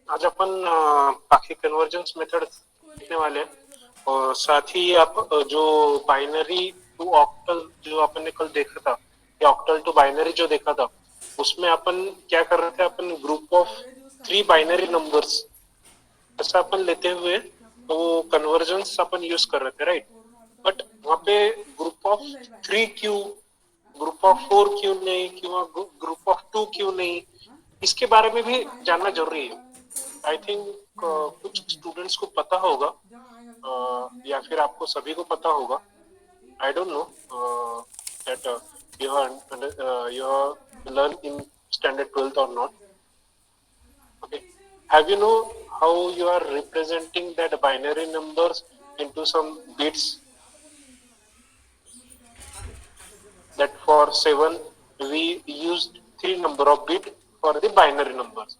आज अपन बाकी convergence method देखने वाले हैं और साथ ही आप जो बाइनरी टू ऑक्टल जो अपन ने कल देखा था या ऑक्टल टू बाइनरी जो देखा था उसमें अपन क्या कर रहे थे, अपन ग्रुप ऑफ 3 बाइनरी नंबर्स ऐसा अपन लेते हुए तो कन्वर्जेंस अपन यूज कर रहे थे, राइट। बट वहाँ पे ग्रुप ऑफ 3 क्यों, ग्रुप ऑफ 4 क्यों नहीं, क्यों ग्रुप ऑफ 2 क्यों नहीं, इसके बारे में भी जानना जरूरी है। आई थिंक कुछ स्टूडेंट्स को पता होगा, या फिर आपको सभी को पता होगा। I don't know that you learn in standard 12th or not. Okay, have you know how you are representing that binary numbers into some bits? That for 7 we used 3 number of bit for the binary numbers.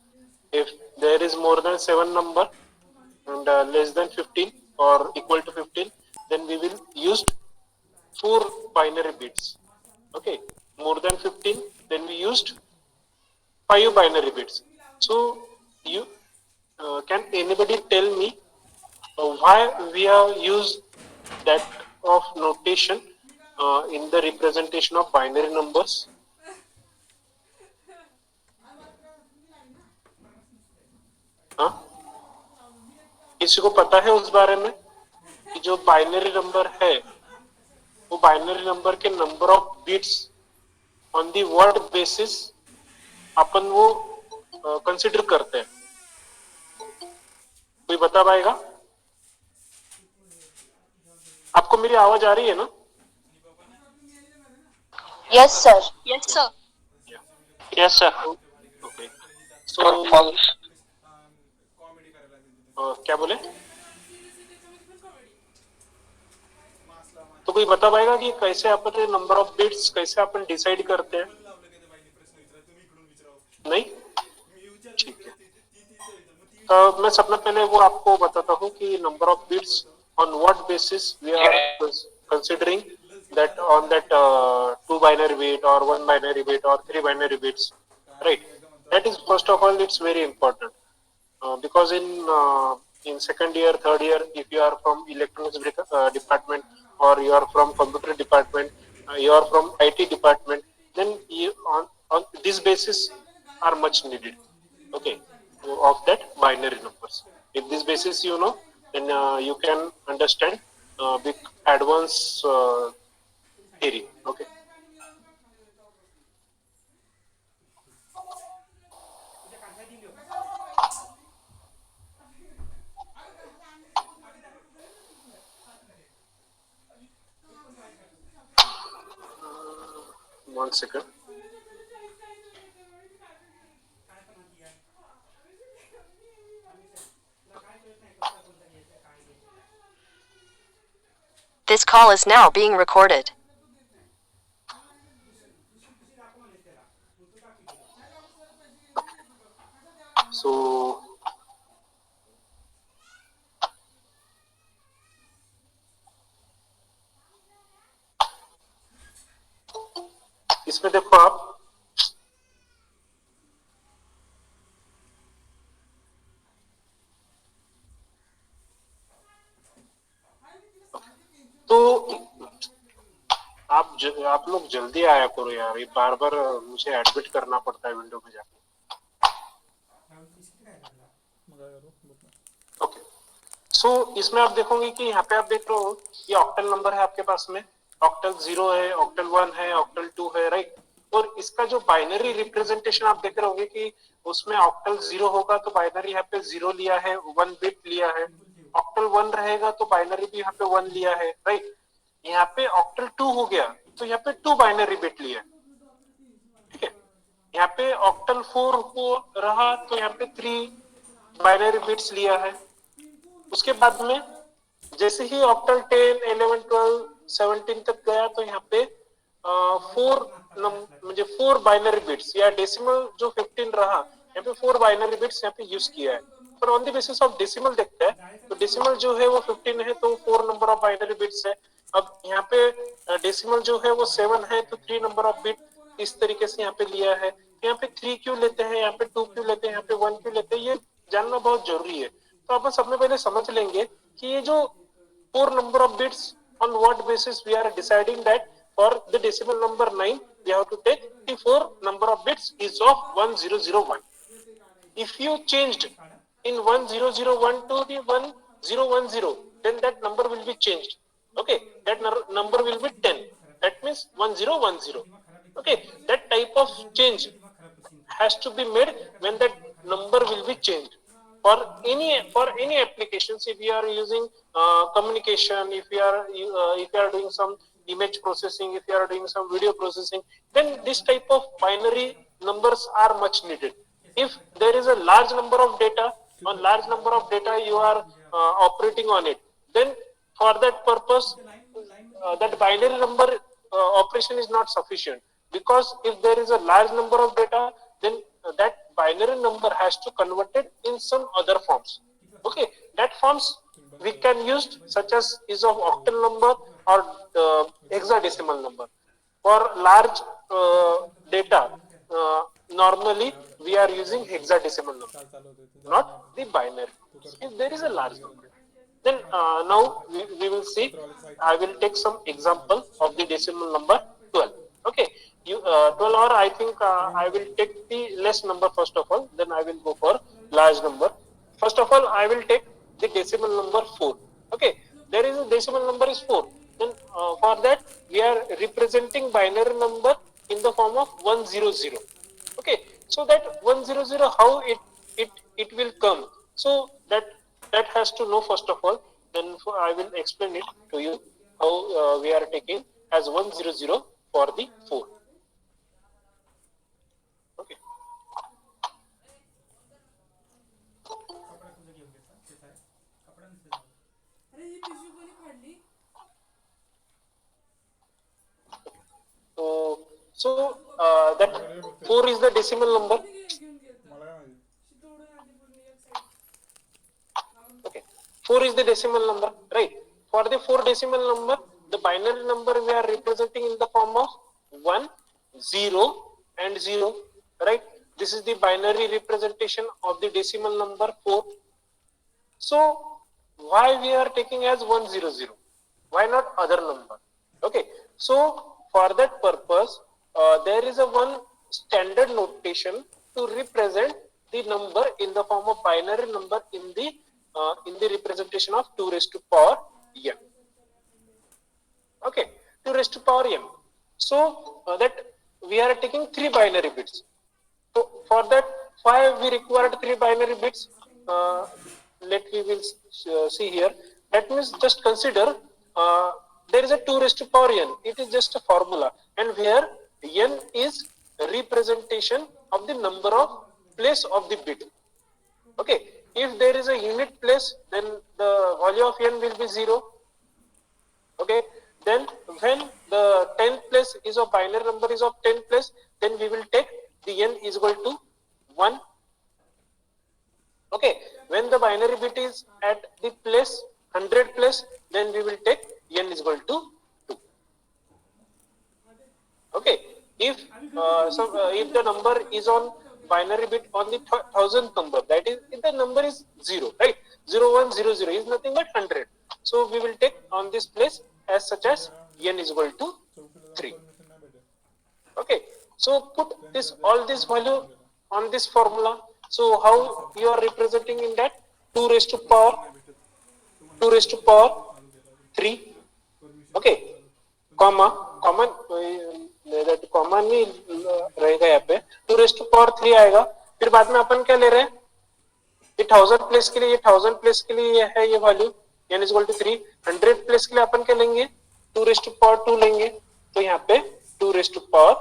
If there is more than 7 number and less than 15 or equal to 15, then we will use 4 binary bits. Okay, more than 15, then we used 5 binary bits. So you can anybody tell me why we have used that of notation in the representation of binary numbers? हाँ, किसी को पता है उस बारे में कि जो बाइनरी नंबर है वो बाइनरी नंबर के number of bits on the word basis अपन वो कंसिडर करते हैं? कोई बता पाएगा? आपको मेरी आवाज आ रही है ना? Yes, sir. Yes, sir. Yes, sir. Okay, so False. क्या बोले? तो कोई बता पाएगा कि कैसे अपन नंबर ऑफ बिट्स कैसे अपन डिसाइड करते हैं? नहीं, ठीक है। तो मैं सबसे पहले वो आपको बताता हूँ कि number of bits on what basis we are considering that on that 2 binary bit or 1 binary bit or 3 binary bits, right? That is first of all it's very important because in second year, third year, if you are from electronics department or you are from computer department, you are from IT department, then you on this basis are much needed. Okay, of that binary numbers. If this basis you know, then you can understand big advanced theory. Okay. One second. This call is now being recorded. So इसमें देखो आप तो आप लोग जल्दी आया करो यार, ये बार बार मुझे एडमिट करना पड़ता है विंडो में जाके। ओके, सो इसमें आप देखोगे कि यहाँ पे आप देख रहे हो ये ऑक्टल नंबर है आपके पास में, ऑक्टल 0 है, ऑक्टल 1 है, ऑक्टल 2 है, राइट। और इसका जो बाइनरी रिप्रेजेंटेशन आप देख रहे होंगे कि उसमें ऑक्टल 0 होगा तो बाइनरी यहाँ पे 0 लिया है, 1 बिट लिया है। ऑक्टल 1 रहेगा तो बाइनरी भी यहाँ पे 1 लिया है, राइट। यहाँ पे ऑक्टल 2 हो गया तो यहाँ पे 2 बाइनरी बिट लिया है, ठीक है। यहाँ पे ऑक्टल 4 हो रहा तो यहाँ पे 3 बाइनरी बिट्स लिया है। उसके बाद में जैसे ही ऑक्टल 10, 11, 12, 17 तक गया तो यहाँ पे 4 बाइनरी बिट्स या डेसिमल जो 15 रहा यहाँ पे 4 बाइनरी बिट्स यहाँ पे यूज किया है। पर on the basis of decimal देखते हैं तो डेसिमल जो है वो 15 है तो 4 नंबर ऑफ बाइनरी बिट्स है। अब यहाँ पे डेसिमल जो है वो 7 है तो 3 नंबर ऑफ बिट इस तरीके से यहाँ पे लिया है। यहाँ पे 3 क्यों लेते हैं, यहाँ पे 2 क्यों लेते हैं, यहाँ पे 1 क्यों लेते हैं, ये जानना बहुत जरूरी है। तो अपन सबसे पहले समझ लेंगे कि ये जो 4 number of bits, on what basis we are deciding that for the decimal number 9 we have to take the 4 number of bits is of 1001. If you changed in 1001 to the 1010, then that number will be changed. Okay, that number will be 10. That means 1010. Okay, that type of change has to be made when that number will be changed. For any applications, if we are using communication, if we are doing some image processing, if you are doing some video processing, then this type of binary numbers are much needed. If there is a large number of data, you are operating on it, then for that purpose, that binary number operation is not sufficient, because if there is a large number of data, then that binary number has to convert it in some other forms. Okay, that forms we can use, such as is of octal number or hexadecimal number. For large data, normally we are using hexadecimal number, not the binary. If there is a large number, then now we will see. I will take some example of the decimal number 12. Okay, 12, or I think I will take the less number first of all, then I will go for large number. First of all, I will take the decimal number 4. Okay, there is a decimal number is 4. Then for that we are representing binary number in the form of 100. Okay, so that 100, how it will come, so that has to know first of all, then I will explain it to you how we are taking as 100 for the 4. Okay, so that 4 is the decimal number. Okay, 4 is the decimal number, right? For the 4 decimal number, the binary number we are representing in the form of 1, 0 and 0, right? This is the binary representation of the decimal number 4. So why we are taking as 100? Why not other number? Okay, so for that purpose, there is a one standard notation to represent the number in the form of binary number in the representation of 2 raised to power n. Okay, 2 raised to power n. So that we are taking 3 binary bits. So for that, why we required 3 binary bits? We will see here. That means just consider there is a 2 raised to power n. It is just a formula, and where n is representation of the number of place of the bit. Okay, if there is a unit place, then the value of n will be 0. Okay, then when the 10th place is of binary number is of 10 place, then we will take the n is equal to 1. Okay, when the binary bit is at the place 100 place, then we will take n is equal to 2. Okay, if if the number is on binary bit on the 1000th number, that is, if the number is 0, right? 0100 is nothing but 100. So we will take on this place as such as n is equal to 3. Okay, so put all this value on this formula. So how you are representing in that? 2 raised to power 3. Okay, comma नहीं रहेगा यहाँ पे, 2 raised to power 3 आएगा. फिर बाद में अपन क्या ले रहे हैं? ये 1000 प्लेस के लिए, ये 1000 प्लेस के लिए ये है ये value n is equal to 3. 100 place के लिए अपन क्या लेंगे? 2 raised to power 2 लेंगे. तो यहाँ पे 2 raised to power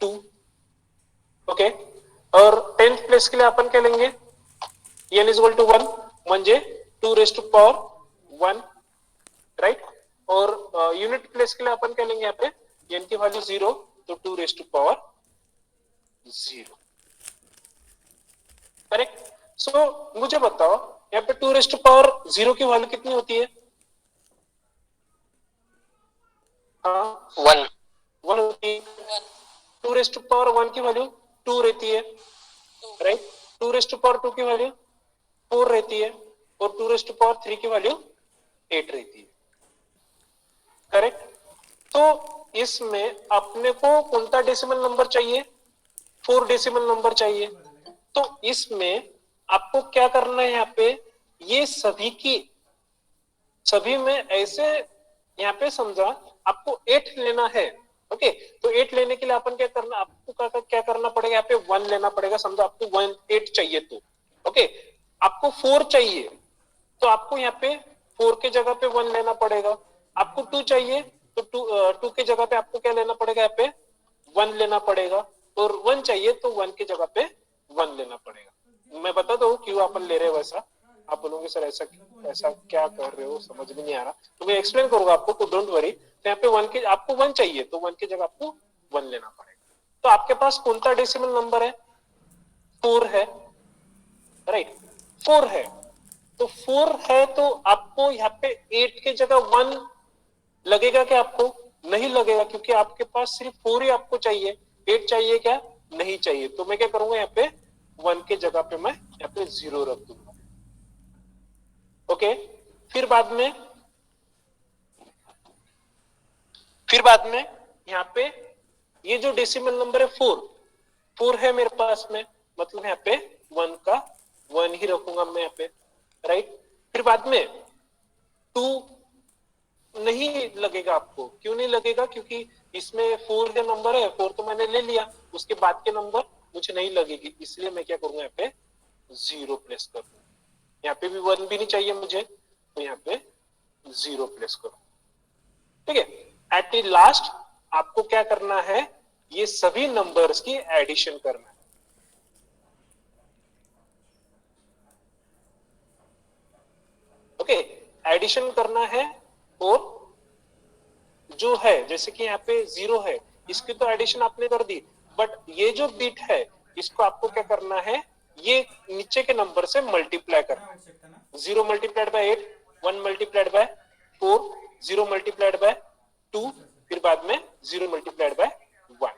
2. ओके, और 10th प्लेस के लिए अपन क्या लेंगे? n is equal to 1 म्हणजे 2 raised to power 1, राइट? और यूनिट प्लेस के लिए अपन क्या लेंगे? यहाँ पे n की वैल्यू 0, तो 2 raised to power 0. करेक्ट? सो मुझे बताओ यहाँ पे 2 raised to power 0 की वैल्यू कितनी होती है? 1. 1 होती है. 2 raised to power 1 की वैल्यू 2 रहती है, राइट। 2 रेस्ट टू पावर 2 की वैल्यू 4 रहती है और 2 रेस्ट टू पावर 3 की वैल्यू 8 रहती है, करेक्ट। तो इसमें अपने को कौन सा डेसिमल नंबर चाहिए? 4 डेसिमल नंबर चाहिए। तो इसमें आपको क्या करना है, यहाँ पे ये सभी में ऐसे यहाँ पे समझा आपको 8 लेना है, ओके। तो 8 लेने के लिए अपन क्या करना, आपको क्या करना पड़ेगा, यहाँ पे 1 लेना पड़ेगा। समझो आपको 8 चाहिए तो, ओके। आपको 4 चाहिए तो आपको यहाँ पे 4 के जगह पे 1 लेना पड़ेगा। आपको 2 चाहिए तो 2 के जगह पे आपको क्या लेना पड़ेगा, यहाँ पे 1 लेना पड़ेगा। और 1 चाहिए तो 1 की जगह पे 1 लेना पड़ेगा। मैं बता दूं क्यों अपन ले रहे हैं वैसा। आप बोलोगे सर ऐसा ऐसा क्या कर रहे हो, समझ में नहीं आ रहा, तो मैं एक्सप्लेन करूंगा आपको, तो डोंट वरी। तो यहाँ पे 1 के आपको 1 चाहिए तो 1 की जगह आपको 1 लेना पड़ेगा। तो आपके पास कौन सा डेसिमल नंबर है? 4 है, राइट। 4 है, तो 4 है तो आपको यहाँ पे 8 की जगह 1 लगेगा क्या? आपको नहीं लगेगा, क्योंकि आपके पास सिर्फ 4 ही आपको चाहिए, 8 चाहिए क्या? नहीं चाहिए। तो मैं क्या करूंगा, यहाँ पे 1 के जगह पे मैं यहाँ पे 0 रख दूंगा, ओके। फिर बाद में यहाँ पे ये जो डेसिमल नंबर है 4 है मेरे पास में, मतलब यहाँ पे 1 का 1 ही रखूंगा मैं यहाँ पे, राइट। फिर बाद में 2 नहीं लगेगा आपको। क्यों नहीं लगेगा? क्योंकि इसमें 4 का नंबर है, 4 तो मैंने ले लिया, उसके बाद के नंबर मुझे नहीं लगेगी, इसलिए मैं क्या करूंगा, यहाँ पे 0 प्लेस कर दूंगा। यहाँ पे भी 1 भी नहीं चाहिए मुझे, तो यहाँ पे 0 प्लेस करूंगा, ठीक है। एट द लास्ट आपको क्या करना है, ये सभी नंबर्स की एडिशन करना है, ओके। एडिशन करना है, और जो है जैसे कि यहाँ पे 0 है, इसकी तो एडिशन आपने कर दी, बट ये जो बिट है इसको आपको क्या करना है, ये नीचे के नंबर से मल्टीप्लाई करना है। 0 multiplied by 8, 1 multiplied by 4, 0 multiplied by 2, फिर बाद में 0 multiplied by 1।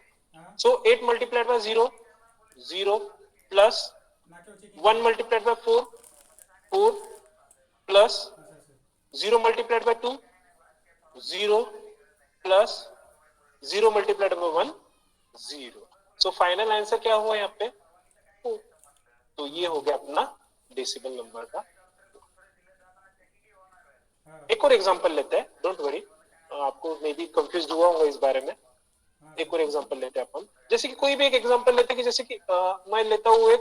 So 8 multiplied by 0, 0 plus 1 multiplied by 4, 4 plus 0 multiplied by 2, 0 plus 0 multiplied by 1, 0। So final answer क्या हुआ यहाँ पे? 2। तो ये हो गया अपना डेसिमल नंबर का। एक और एग्जांपल लेते हैं, डोंट वरी, आपको मे बी कंफ्यूज हुआ होगा इस बारे में। एक और एग्जांपल लेते हैं अपन, जैसे कि कोई भी एक एग्जांपल लेते हैं, कि जैसे कि मैं लेता हूँ एक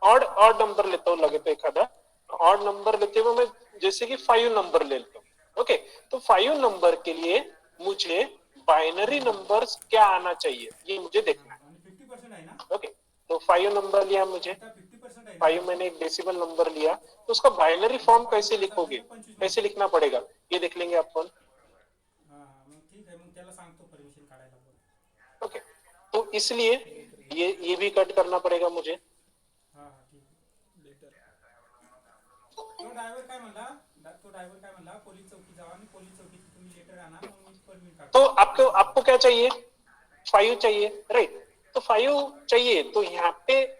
ऑड नंबर लेता हूँ, लगे तो एक आधा ऑड नंबर लेते हुए मैं जैसे कि 5 नंबर ले लेता हूँ, ओके। तो 5 नंबर के लिए मुझे बाइनरी नंबर्स क्या आना चाहिए, ये मुझे देखना है, ओके। तो 5 नंबर लिया मुझे, 5 मैंने एक डेसिमल नंबर लिया, तो उसका बाइनरी फॉर्म कैसे लिखोगे, कैसे लिखना पड़ेगा, ये देख लेंगे अपन, ओके। तो इसलिए ये भी कट करना पड़ेगा मुझे। तो आपको क्या चाहिए? 5 चाहिए, राइट। तो 5 चाहिए, तो यहाँ पे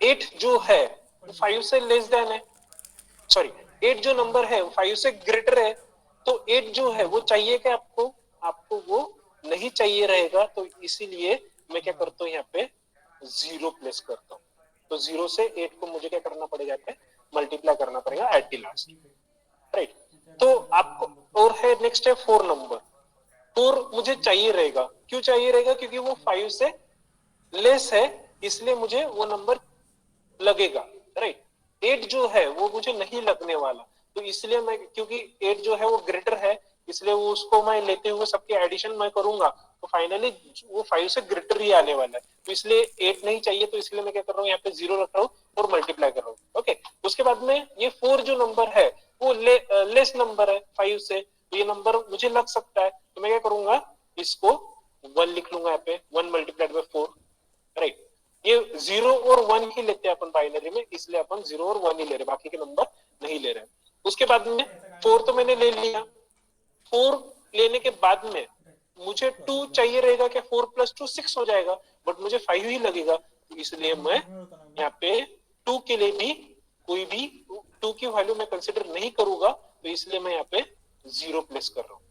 8 जो है वो 5 से लेस देन है, सॉरी 8 जो नंबर है वो 5 से ग्रेटर है। तो 8 जो है वो चाहिए क्या आपको वो नहीं चाहिए रहेगा, तो इसीलिए मैं क्या करता हूँ, यहाँ पे 0 प्लेस करता हूँ। तो 0 से 8 को मुझे क्या करना पड़ेगा, यहाँ पे मल्टीप्लाई करना पड़ेगा एट द लास्ट, राइट। तो आपको और है नेक्स्ट है 4 नंबर। 4 मुझे चाहिए रहेगा, क्यों चाहिए रहेगा? क्योंकि वो 5 से लेस है, इसलिए मुझे वो नंबर लगेगा, राइट। 8 जो है वो मुझे नहीं लगने वाला, तो इसलिए मैं, क्योंकि 8 जो है वो ग्रेटर है, इसलिए वो उसको मैं लेते हुए सबके एडिशन मैं करूंगा, तो फाइनली वो 5 से ग्रेटर ही आने वाला है। तो इसलिए 8 नहीं चाहिए, तो इसलिए मैं क्या कर रहा हूँ, यहाँ पे 0 रख रहा हूँ और मल्टीप्लाई कर रहा हूँ, ओके। उसके बाद में ये 4 जो नंबर है वो लेस नंबर है 5 से, तो ये नंबर मुझे लग सकता है, तो मैं क्या करूंगा, इसको 1 लिख लूंगा यहाँ पे, 1 मल्टीप्लाइड बाय 4, राइट। ये 0 और 1 ही लेते हैं अपन बाइनरी में, इसलिए अपन 0 और 1 ही ले रहे, बाकी के नंबर नहीं ले रहे। उसके बाद में 4 तो मैंने ले लिया, 4 लेने के बाद में मुझे 2 चाहिए रहेगा कि 4 प्लस 2 6 हो जाएगा, बट मुझे 5 ही लगेगा, तो इसलिए मैं यहाँ पे 2 के लिए भी कोई भी 2 की वैल्यू मैं कंसिडर नहीं करूंगा, तो इसलिए मैं यहाँ पे 0 प्लेस कर रहा हूँ।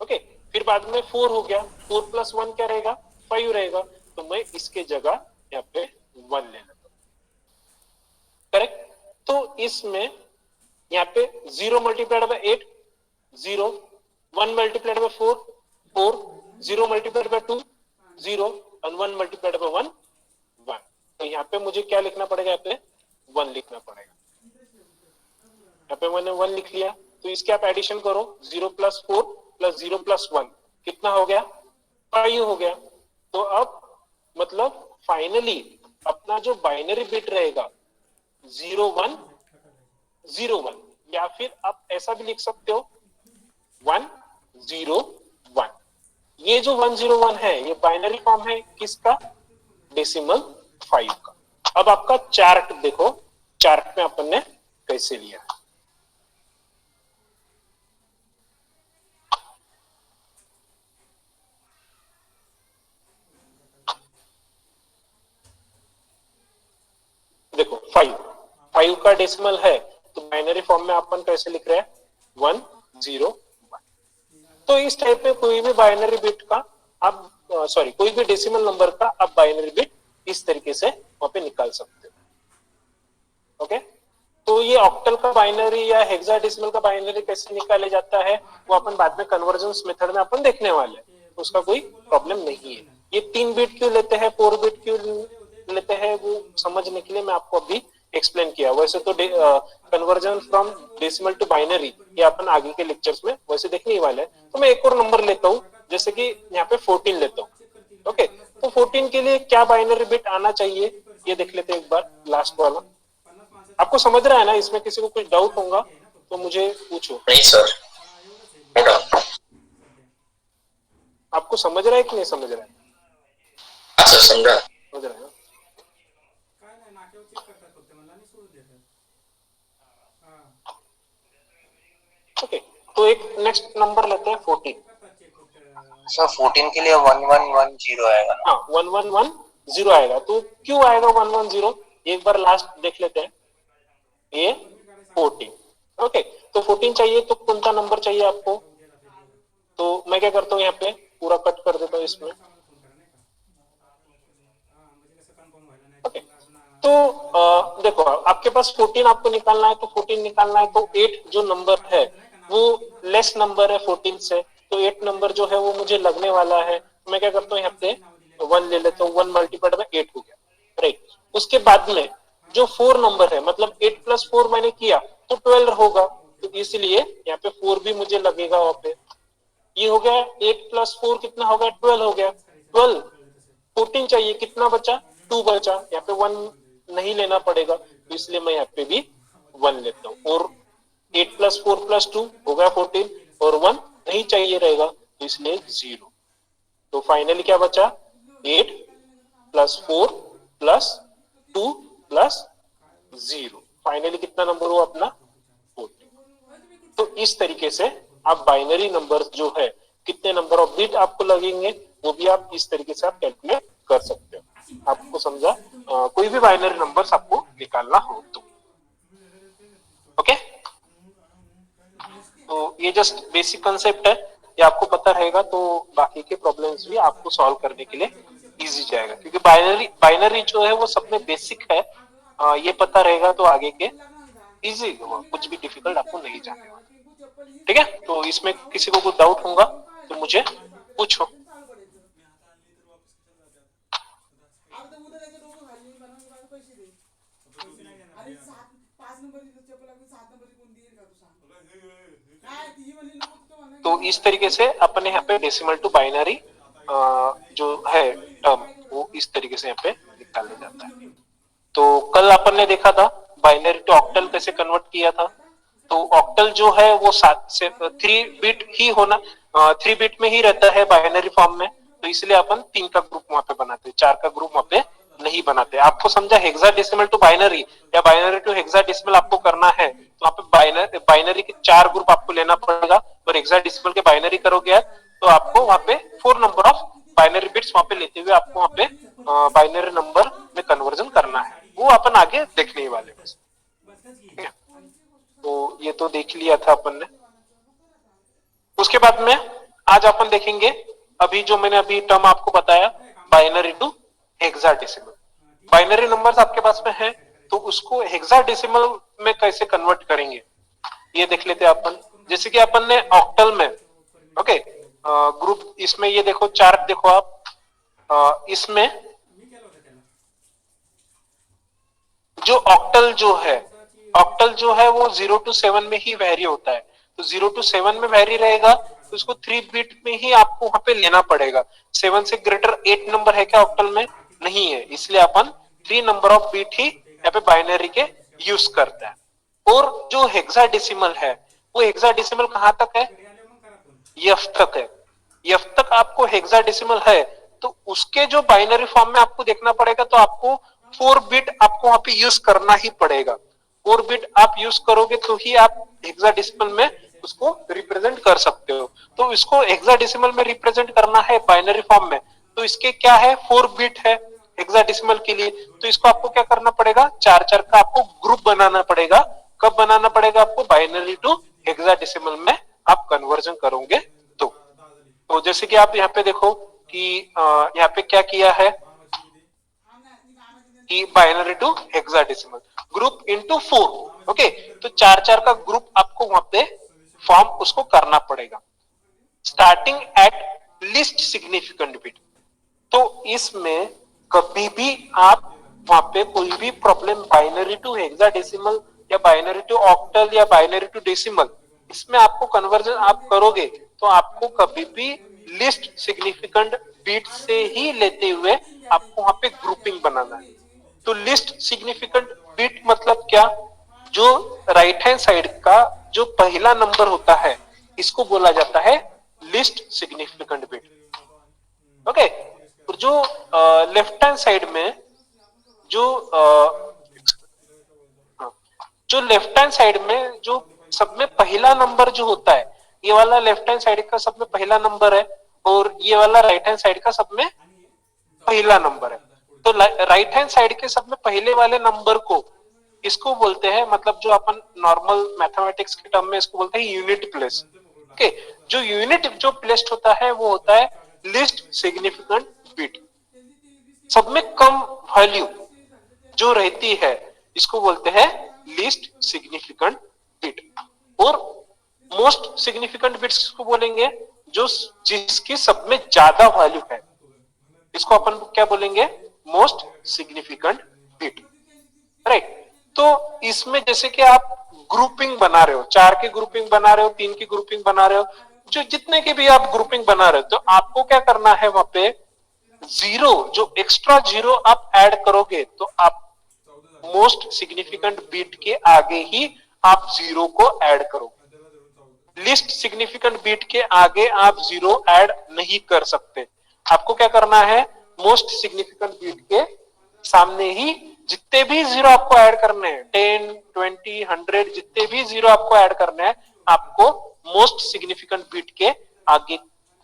ओके, फिर बाद में 4 हो गया, 4 प्लस 1 क्या रहेगा, 5 रहेगा, तो मैं इसके जगह यहाँ पे 1 ले लेता हूँ। करेक्ट। तो इसमें यहाँ पे 0 multiplied by 8 0, 1 multiplied by 4 4, 0 multiplied by 2 0 और 1 मल्टीप्लाइड बाय 1 1। तो यहाँ पे मुझे क्या लिखना पड़ेगा, यहाँ पे 1 लिखना पड़ेगा। यहाँ पे मैंने 1 लिख लिया, तो इसके आप एडिशन करो, 0 प्लस 4 प्लस 0 प्लस 1 कितना हो गया, 5 हो गया। तो अब मतलब फाइनली अपना जो बाइनरी बिट रहेगा 0 1 0 1, या फिर आप ऐसा भी लिख सकते हो 1 0 1। ये जो 1 0 1 है ये बाइनरी फॉर्म है किसका, डेसिमल 5 का। अब आपका चार्ट देखो, चार्ट में अपन ने कैसे लिया है। देखो 5 का डेसिमल है, तो बाइनरी फॉर्म में अपन कैसे लिख रहे हैं 1 0 1। तो इस टाइप में कोई भी बाइनरी बिट का आप सॉरी कोई भी डेसिमल नंबर का आप बाइनरी बिट इस तरीके से वहां पे निकाल सकते हो। ओके, तो ये ऑक्टल का बाइनरी या हेक्साडेसिमल का बाइनरी कैसे निकाले जाता है वो अपन बाद में कन्वर्जेंस मेथड में अपन देखने वाले हैं, उसका कोई प्रॉब्लम नहीं है। ये 3 बिट क्यों लेते हैं, 4 बिट क्यों लेते हैं, वो समझने के लिए मैं आपको अभी एक्सप्लेन किया। वैसे तो conversion from decimal to binary ये अपन आगे के लेक्चर्स में वैसे देखने ही वाले हैं। तो मैं एक और नंबर लेता हूँ, जैसे कि यहाँ पे 14 लेता हूँ। ओके, तो 14 के लिए क्या बाइनरी बिट आना चाहिए ये देख लेते हैं एक बार, लास्ट वाला। आपको समझ रहा है ना, इसमें किसी को कुछ डाउट होगा तो मुझे पूछो। नहीं सर, नो डाउट। आपको समझ रहा है कि नहीं समझ रहा है? हाँ सर, समझा। समझ रहा है ना? ओके, तो एक नेक्स्ट नंबर लेते हैं 14। सर 14 के लिए 1110 आएगा ना? हाँ 1110 आएगा। तो क्यों आएगा 110, एक बार लास्ट देख लेते हैं। ये 14। ओके, तो 14 चाहिए तो कौन सा नंबर चाहिए आपको, तो मैं क्या करता हूँ यहाँ पे पूरा कट कर देता हूँ इसमें। ओके, तो देखो आपके पास 14 आपको निकालना है, तो 14 निकालना है तो 8 जो नंबर है वो लेस नंबर है 14 से, तो 8 नंबर जो है वो मुझे लगने वाला है। मैं क्या करता हूँ यहाँ पे 1 ले लेता हूँ, 1 मल्टीप्लाइड बाय 8 हो गया, राइट। उसके बाद में जो 4 नंबर है, मतलब 8 प्लस 4 मैंने किया तो 12 होगा, तो इसलिए यहाँ पे 4 भी मुझे लगेगा वहां पे। ये हो गया 8 प्लस 4 कितना हो गया, 12 हो गया। 12 14 चाहिए, कितना बचा, 2 बचा। यहाँ पे 1 नहीं लेना पड़ेगा, तो इसलिए मैं यहाँ पे भी 1 लेता हूँ। और 8 प्लस 4 प्लस 2 हो गया 14, और 1 नहीं चाहिए रहेगा, तो इसलिए 0। तो फाइनली क्या बचा, 8 प्लस 4 प्लस 2 प्लस 0, फाइनली कितना नंबर हुआ अपना 14। तो इस तरीके से आप बाइनरी नंबर्स जो है कितने नंबर ऑफ बिट आपको लगेंगे वो भी आप इस तरीके से आप कैलकुलेट कर सकते हो। आपको समझा, कोई भी बाइनरी नंबर्स आपको निकालना हो तो। ओके, तो ये जस्ट बेसिक कंसेप्ट है, ये आपको पता रहेगा तो बाकी के प्रॉब्लम्स भी आपको सॉल्व करने के लिए इजी जाएगा, क्योंकि बाइनरी जो है वो सब में बेसिक है। ये पता रहेगा तो आगे के इजी, कुछ भी डिफिकल्ट आपको नहीं जाने वाला। ठीक है, तो इसमें किसी को कुछ डाउट होगा तो मुझे पूछो। तो इस तरीके से अपने यहाँ पे डेसिमल टू बाइनरी जो है टर्म वो इस तरीके से यहाँ पे निकाला जाता है। तो कल अपन ने देखा था बाइनरी टू ऑक्टल कैसे कन्वर्ट किया था। तो ऑक्टल जो है वो 7 से 3 बिट ही होना, 3 बिट में ही रहता है बाइनरी फॉर्म में, तो इसलिए अपन 3 का ग्रुप वहां पे बनाते हैं, 4 का ग्रुप वहां पे नहीं बनाते। आपको समझा हेक्साडेसिमल टू बाइनरी या बाइनरी टू हेक्साडेसिमल आपको करना है तो वहां पे बाइनरी के 4 ग्रुप आपको लेना पड़ेगा, और हेक्साडेसिमल के बाइनरी करोगे तो आपको वहां पे 4 नंबर ऑफ बाइनरी बिट्स वहां पे लेते हुए आपको वहां पे बाइनरी नंबर में कन्वर्जन करना है, वो अपन आगे देखने ही वाले बस। ठीक है, तो ये तो देख लिया था अपन ने। उसके बाद में आज अपन देखेंगे अभी जो मैंने अभी टर्म आपको बताया, binary to hexadecimal. Binary numbers आपके पास में है तो उसको हेक्साडेसिमल में कैसे कन्वर्ट करेंगे ये देख लेते हैं अपन। जैसे कि अपन ने ऑक्टल में, ओके, ग्रुप, इसमें ये देखो चार्ट देखो आप, इसमें जो ऑक्टल जो है वो 0 to 7 में ही वैरी होता है, तो 0 to 7 में वैरी रहेगा तो उसको 3 बिट में ही आपको वहां पे लेना पड़ेगा। 7 से ग्रेटर 8 नंबर है क्या ऑक्टल में? नहीं है, इसलिए अपन 3 नंबर ऑफ बिट ही यहाँ पे बाइनरी के यूज करता है। और जो हेक्साडेसिमल है वो हेक्साडेसिमल कहां तक है? एफ तक है। एफ तक आपको हेक्साडेसिमल है तो उसके जो बाइनरी फॉर्म में आपको देखना पड़ेगा, तो आपको 4 बिट आपको वहां पे यूज करना ही पड़ेगा। 4 बिट आप यूज करोगे तो ही आप हेक्साडेसिमल में उसको रिप्रेजेंट कर सकते हो। तो इसको हेक्साडेसिमल में रिप्रेजेंट करना है बाइनरी फॉर्म में, तो इसके क्या है, 4 बिट है हेक्साडेसिमल के लिए, तो इसको आपको क्या करना पड़ेगा, 4-4 का आपको ग्रुप बनाना पड़ेगा। कब बनाना पड़ेगा आपको? बाइनरी टू हेक्साडेसिमल में आप कन्वर्जन करोगे तो जैसे कि आप यहाँ पे देखो कि यहाँ पे क्या किया है कि binary to hexadecimal group into 4, okay, तो 4-4 का ग्रुप आपको वहां पे फॉर्म उसको करना पड़ेगा starting at least significant bit. तो इसमें कभी भी आप वहां पे कोई भी प्रॉब्लम बाइनरी टू हेक्साडेसिमल या बाइनरी टू ऑक्टल या बाइनरी टू डेसिमल, इसमें आपको कन्वर्जन आप करोगे तो आपको कभी भी लिस्ट सिग्निफिकेंट बिट से ही लेते हुए आपको वहां पे ग्रुपिंग बनाना है। तो लिस्ट सिग्निफिकेंट बिट मतलब क्या? जो राइट हैंड साइड का जो पहला नंबर होता है इसको बोला जाता है लिस्ट सिग्निफिकेंट बिट, ओके। और जो लेफ्ट हैंड साइड में जो जो लेफ्ट हैंड साइड में जो सब में पहला नंबर जो होता है, ये वाला लेफ्ट हैंड साइड का सब में पहला नंबर है और ये वाला राइट हैंड साइड का सब में पहला नंबर है। तो राइट हैंड साइड के सब में पहले वाले नंबर को इसको बोलते हैं, मतलब जो अपन नॉर्मल मैथमेटिक्स के टर्म में इसको बोलते हैं यूनिट प्लेस, ओके। जो यूनिट जो प्लेस्ड होता है वो होता है लिस्ट सिग्निफिकेंट बिट। सब में कम वैल्यू जो रहती है इसको बोलते हैं लिस्ट सिग्निफिकेंट बिट। और मोस्ट सिग्निफिकेंट बिट्स को बोलेंगे जो जिसकी सब में ज्यादा वैल्यू है, इसको अपन क्या बोलेंगे? Most significant bit, right. तो इसमें जैसे कि आप ग्रुपिंग बना रहे हो, 4 की ग्रुपिंग बना रहे हो, 3 की ग्रुपिंग बना रहे हो, जो जितने की भी आप ग्रुपिंग बना रहे हो, तो आपको क्या करना है वहां पे जीरो, जो एक्स्ट्रा जीरो आप ऐड करोगे तो आप मोस्ट सिग्निफिकेंट बिट के आगे ही आप जीरो को ऐड करोगे। लिस्ट सिग्निफिकेंट बिट के आगे आप जीरो ऐड नहीं कर सकते। आपको क्या करना है? मोस्ट सिग्निफिकेंट बिट के सामने ही जितने भी जीरो आपको ऐड करने हैं, 10, 20, 100, जितने भी जीरो आपको ऐड करने हैं, आपको मोस्ट सिग्निफिकेंट बिट के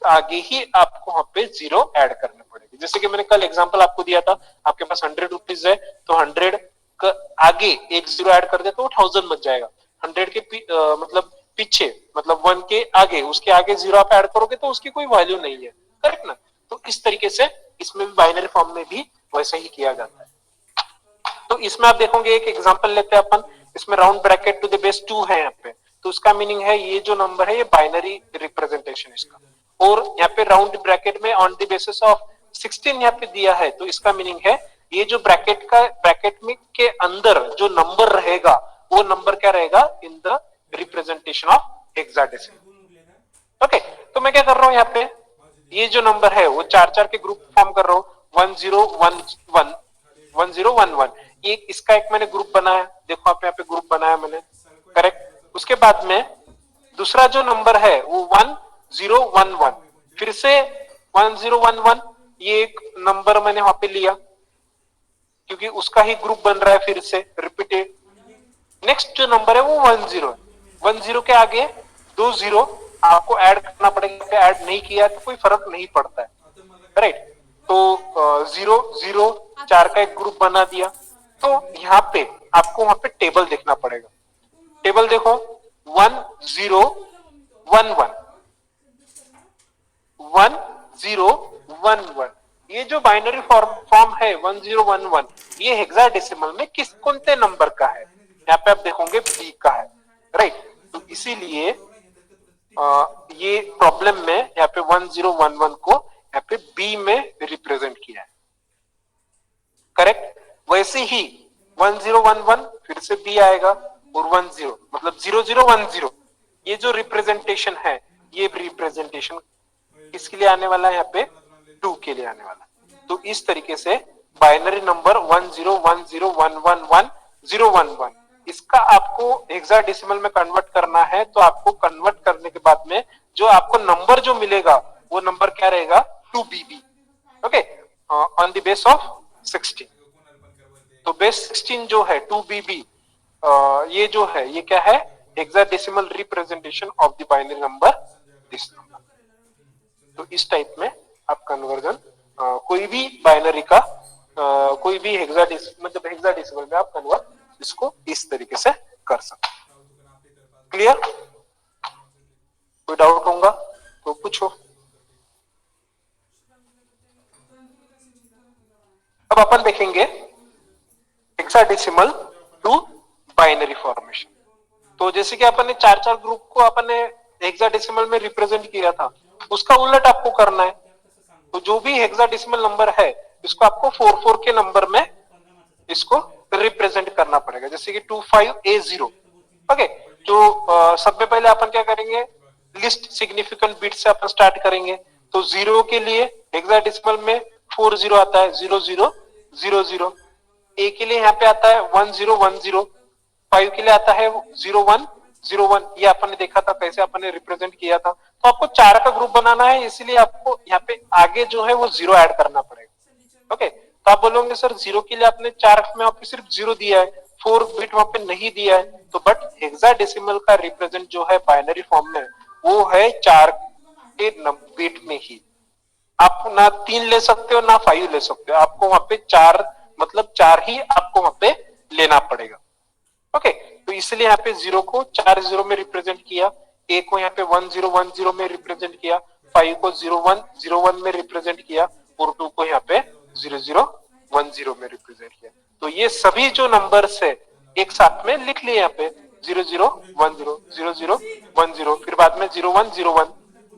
आगे ही आपको वहां पे जीरो ऐड करने पड़ेंगे। जैसे कि मैंने कल एग्जांपल आपको दिया था, आपके पास 100 रुपीज है तो 100 का आगे एक जीरो ऐड कर दे तो 1000 बच जाएगा। 100 के मतलब पीछे, मतलब 1 के आगे, उसके आगे जीरो आप ऐड करोगे तो उसकी कोई वैल्यू नहीं है, करेक्ट ना? तो इस तरीके से इसमें भी बाइनरी फॉर्म में भी वैसा ही किया जाता है। तो इसमें आप देखोगे, एक एग्जांपल लेते हैं अपन, इसमें round bracket to the base 2 है यहाँ पे, तो उसका मीनिंग है ये जो नंबर है ये बाइनरी रिप्रेजेंटेशन इसका। और यहाँ पे राउंड ब्रैकेट में ऑन द बेसिस ऑफ 16 यहाँ पे दिया है, तो इसका मीनिंग है ये जो ब्रैकेट में के अंदर जो नंबर रहेगा वो नंबर क्या रहेगा? In the representation of hexadecimal, okay. तो मैं क्या कर रहा हूँ यहाँ पे, ये जो नंबर है वो 4-4 के ग्रुप फॉर्म कर रहा हूँ, 1011 1011, ये इसका एक मैंने ग्रुप बनाया, देखो आप यहाँ पे ग्रुप बनाया मैंने, करेक्ट। उसके बाद में दूसरा जो नंबर है वो 1011, फिर से 1011, ये एक नंबर मैंने वहां पे लिया क्योंकि उसका ही ग्रुप बन रहा है, फिर से रिपीटेड। नेक्स्ट जो नंबर है वो 10 है, 10 के आगे 2 जीरो आपको ऐड करना पड़ेगा, ऐड नहीं किया तो कोई फर्क नहीं पड़ता है, राइट। तो 0 0 4 का एक ग्रुप बना दिया। तो यहाँ पे आपको वहां पे टेबल देखना पड़ेगा। टेबल देखो 1 0 1 1 1 0 1 1, ये जो बाइनरी फॉर्म है 1 0 1 1, ये हेक्साडेसिमल में किस कौनते नंबर का है? यहाँ पे आप देखोगे बी का है, राइट। तो इसीलिए ये प्रॉब्लम में यहाँ पे 1 0 1 1 को यहाँ पे बी में रिप्रेजेंट किया है, करेक्ट। वैसे ही 1 0 1 1 फिर से बी आएगा, और 1 0 मतलब 0 0 1 0, ये जो रिप्रेजेंटेशन है, ये रिप्रेजेंटेशन किसके लिए आने वाला है? यहाँ पे 2 के लिए आने वाला है। तो इस तरीके से बाइनरी नंबर 1 0 1 0 1 1 1 0 1 1, इसका आपको हेक्साडेसिमल में कन्वर्ट करना है। तो आपको कन्वर्ट करने के बाद में जो आपको नंबर जो मिलेगा वो नंबर क्या रहेगा? 2BB, okay, on the base of 16। तो बेस 16 जो है 2BB, ये जो है ये क्या है? Hexadecimal representation of the binary number this number. तो इस टाइप में आप कन्वर्जन कोई भी बाइनरी का कोई भी हेक्साडेसिमल मतलब हेक्साडेसिमल में आप कन्वर्ट इसको इस तरीके से कर सकते। क्लियर? कोई डाउट होगा तो पूछो। अब अपन देखेंगे हेक्साडेसिमल टू बाइनरी फॉर्मेशन। तो जैसे कि अपन ने 4 ग्रुप को अपन ने हेक्साडेसिमल में रिप्रेजेंट किया था, उसका उलट आपको करना है। तो जो भी हेक्साडेसिमल नंबर है इसको आपको 4 के नंबर में इसको रिप्रेजेंट करना पड़ेगा। जैसे कि 25A0, ओके। जो सबसे पहले अपन क्या करेंगे? लिस्ट सिग्निफिकेंट बिट से अपन स्टार्ट करेंगे। तो 0 के लिए हेक्साडेसिमल में 40 आता है, 0 0 0 0। ए के लिए यहाँ पे आता है 1 0 1 0। 5 के लिए आता है 0 1 0 1। ये अपन ने देखा था कैसे अपन ने रिप्रेजेंट किया था। तो आपको 4 का ग्रुप बनाना है, इसीलिए आपको यहाँ पे आगे जो है वो 0 ऐड करना पड़ेगा, ओके। तो आप बोलोगे सर 0 के लिए आपने 4 में आपने सिर्फ 0 दिया है, 4 बिट वहां पे नहीं दिया है। तो बट हेक्साडेसिमल का रिप्रेजेंट जो है बाइनरी फॉर्म में वो है 4 के बिट में ही। आप ना 3 ले सकते हो ना 5 ले सकते हो, आपको वहां पे 4 मतलब 4 ही आपको वहां पे लेना पड़ेगा, ओके। तो इसलिए यहाँ पे 0 को 4 0 में रिप्रेजेंट किया, ए को यहाँ पे 1 0 1 0 में रिप्रेजेंट किया, 5 को 0 1 0 1 में रिप्रेजेंट किया, और 2 को यहाँ पे 0 0 1 0 में रिप्रेजेंट किया। तो ये सभी जो नंबर्स है एक साथ में लिख लिए यहाँ पे 0 0 1 0 0 0 1 0, फिर बाद में 0 1 0 1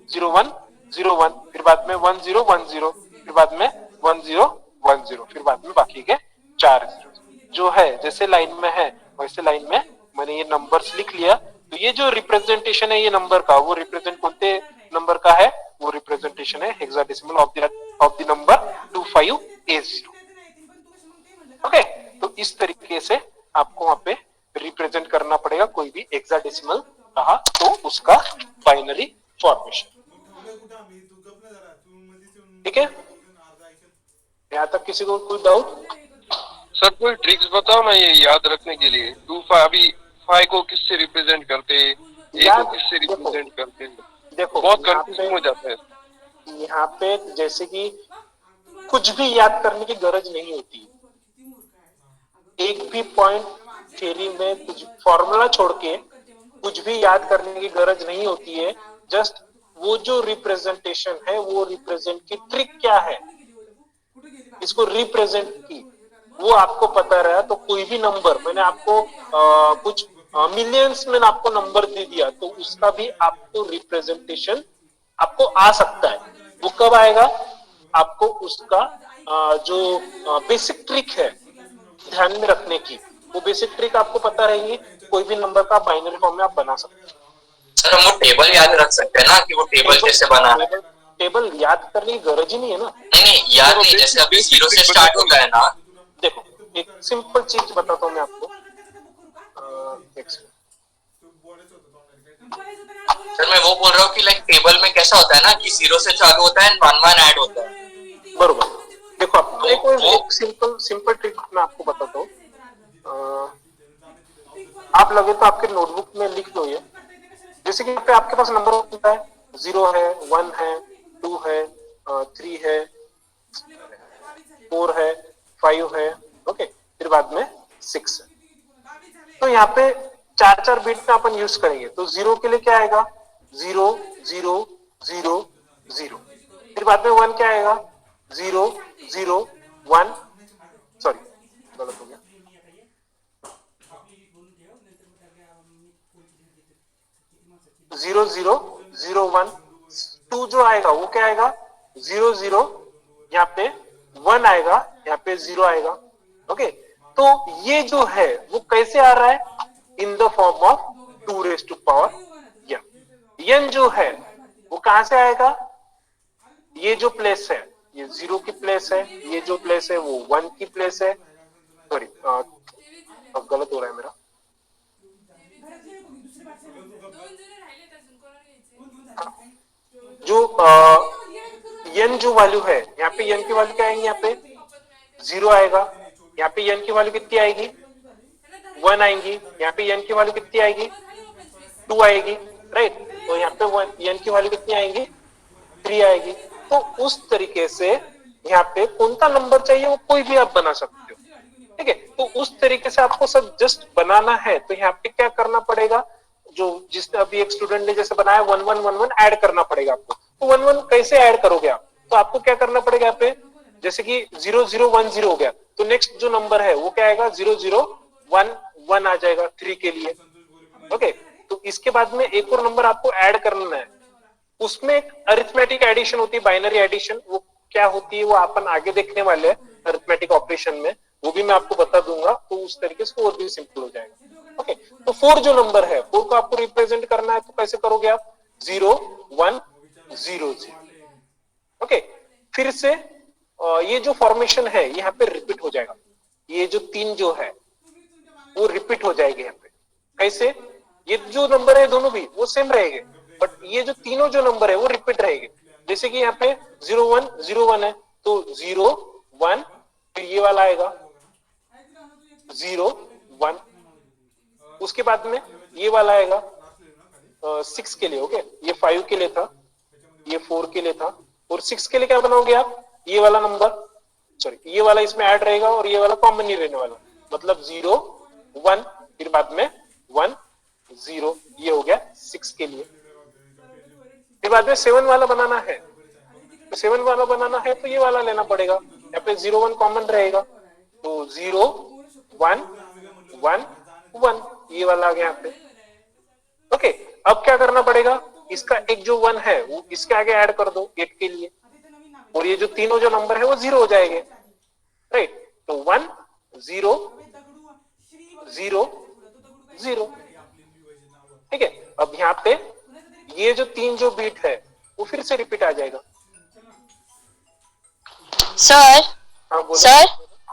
0 1 0 1, फिर बाद में 1 0 1 0, फिर बाद में 1 0 1 0, फिर बाद में बाकी के 4 0 जो है जैसे लाइन में है वैसे लाइन में मैंने ये नंबर्स लिख लिया। तो ये जो रिप्रेजेंटेशन है ये नंबर का, वो रिप्रेजेंट कौनते नंबर का है? वो रिप्रेजेंटेशन है hexadecimal of the number 25A0, okay. तो इस तरीके से आपको वहां पे रिप्रेजेंट करना पड़ेगा कोई भी हेक्साडेसिमल रहा तो उसका बाइनरी फॉर्मेशन, ठीक है। यहाँ तक किसी को कोई डाउट? सर कोई ट्रिक्स बताओ ना ये याद रखने के लिए। 25 अभी 5 को किससे रिप्रेजेंट करते हैं, ए को किससे रिप्रेजेंट करते हैं? देखो बहुत कंफ्यूजन हो जाता है। यहाँ पे जैसे कि कुछ भी याद करने की गरज नहीं होती, एक भी पॉइंट थ्योरी में कुछ फॉर्मूला छोड़ के कुछ भी याद करने की गरज नहीं होती है। जस्ट वो जो रिप्रेजेंटेशन है वो रिप्रेजेंट की ट्रिक क्या है, इसको रिप्रेजेंट की वो आपको पता रहा तो कोई भी नंबर मैंने आपको कुछ मिलियंस में आपको नंबर दे दिया तो उसका भी आपको रिप्रेजेंटेशन आपको आ सकता है। वो कब आएगा? आपको उसका जो बेसिक ट्रिक है ध्यान में रखने की, वो बेसिक ट्रिक आपको पता रहेगी, कोई भी नंबर का बाइनरी फॉर्म में आप बना सकते हैं। सर हम वो टेबल याद रख सकते हैं ना कि वो टेबल कैसे बना है? टेबल याद करने की गरज ही नहीं है ना। नहीं याद नहीं, जैसे अभी 0 से स्टार्ट होता है ना। देखो एक सिंपल चीज बताता हूँ मैं आपको। सर मैं वो बोल रहा हूँ कि लाइक टेबल में कैसा होता है ना कि 0 से चालू होता है, 1 1 ऐड होता है। बरोबर। देखो आपको एक सिंपल ट्रिक मैं आपको बताता हूँ। आप लगे तो आपके नोटबुक में लिख लो ये। जैसे कि यहाँ पे आपके पास नंबर होता है, 0 है, 1 है, 2 है, 3 है, 4 है, 5 है, ओके, फिर बाद में 6 है। तो यहाँ पे 4 बीट में अपन यूज करेंगे। तो 0 के लिए क्या आएगा, 0 0 0 0, फिर बाद में 1 क्या आएगा, 0 0 1, सॉरी गलत हो गया, 0 0 0 1, 2 जो आएगा वो क्या आएगा, 0 0, यहाँ पे 1 आएगा, यहाँ पे 0 आएगा, ओके। तो ये जो है वो कैसे आ रहा है, in the form of 2 raised to power n। n जो है वो कहां से आएगा, ये जो प्लेस है ये 0 की प्लेस है, ये जो प्लेस है वो 1 की प्लेस है, सॉरी अब गलत हो रहा है मेरा, जो n जो वैल्यू है यहाँ पे n की वैल्यू क्या आएगी, यहाँ पे 0 आएगा, यहाँ पे n की वैल्यू कितनी आएगी, 1 आएंगी, यहाँ पे n की वैल्यू कितनी आएगी, 2 आएगी, राइट। तो यहाँ पे n की वैल्यू कितनी आएंगी, 3 आएगी। तो उस तरीके से यहाँ पे कौन सा नंबर चाहिए वो कोई भी आप बना सकते हो, ठीक है। तो उस तरीके से आपको सब जस्ट बनाना है। तो यहाँ पे क्या करना पड़ेगा, जो जिसने अभी एक स्टूडेंट ने जैसे बनाया 1 1 1 1 ऐड करना पड़ेगा आपको। तो 1 1 कैसे ऐड करोगे आप, तो आपको क्या करना पड़ेगा यहाँ पे, जैसे कि 0 0 1 0 हो गया, तो नेक्स्ट जो नंबर है वो क्या आएगा, 0 0 1 1 आ जाएगा 3 के लिए, ओके। तो इसके बाद में एक और नंबर आपको ऐड करना है, उसमें एक अरिथमेटिक एडिशन होती है, बाइनरी एडिशन, वो क्या होती है वो अपन आगे देखने वाले हैं अरिथमेटिक ऑपरेशन में, वो भी मैं आपको बता दूंगा। तो उस तरीके से और भी सिंपल हो जाएगा, ओके। तो 4 जो नंबर है 4 को आपको रिप्रेजेंट करना है, तो कैसे करोगे आप, 0 1 0 0, ओके। फिर से ये जो फॉर्मेशन है यहाँ पे रिपीट हो जाएगा, ये जो 3 जो है वो रिपीट हो जाएगी यहाँ पे। कैसे, ये जो नंबर है दोनों भी वो सेम रहेंगे, बट ये जो तीनों जो नंबर है वो रिपीट रहेंगे। जैसे कि यहाँ पे 0 1 0 1 है, तो 0 1, फिर ये वाला आएगा 0 1, उसके बाद में ये वाला आएगा 6 के लिए, ओके। ये 5 के लिए था, ये 4 के लिए था, और 6 के लिए क्या बनाओगे आप, ये वाला नंबर, सॉरी ये वाला इसमें ऐड रहेगा और ये वाला कॉमन नहीं रहने वाला, मतलब 0 1, फिर बाद में 1 0, ये हो गया 6 के लिए। फिर बाद में 7 वाला बनाना है, तो 7 वाला बनाना है तो ये वाला लेना पड़ेगा, यहाँ पे 0 1 कॉमन रहेगा, तो 0 1 1 1, ये वाला आ गया यहाँ पे, ओके। अब क्या करना पड़ेगा, इसका एक जो 1 है वो इसके आगे ऐड कर दो 8 के लिए, और ये जो तीनों जो नंबर है वो 0 हो जाएंगे, राइट। तो 1 0 0 0, ठीक है। अब यहाँ पे ये जो 3 जो बीट है वो फिर से रिपीट आ जाएगा। सर हाँ बोलो, सर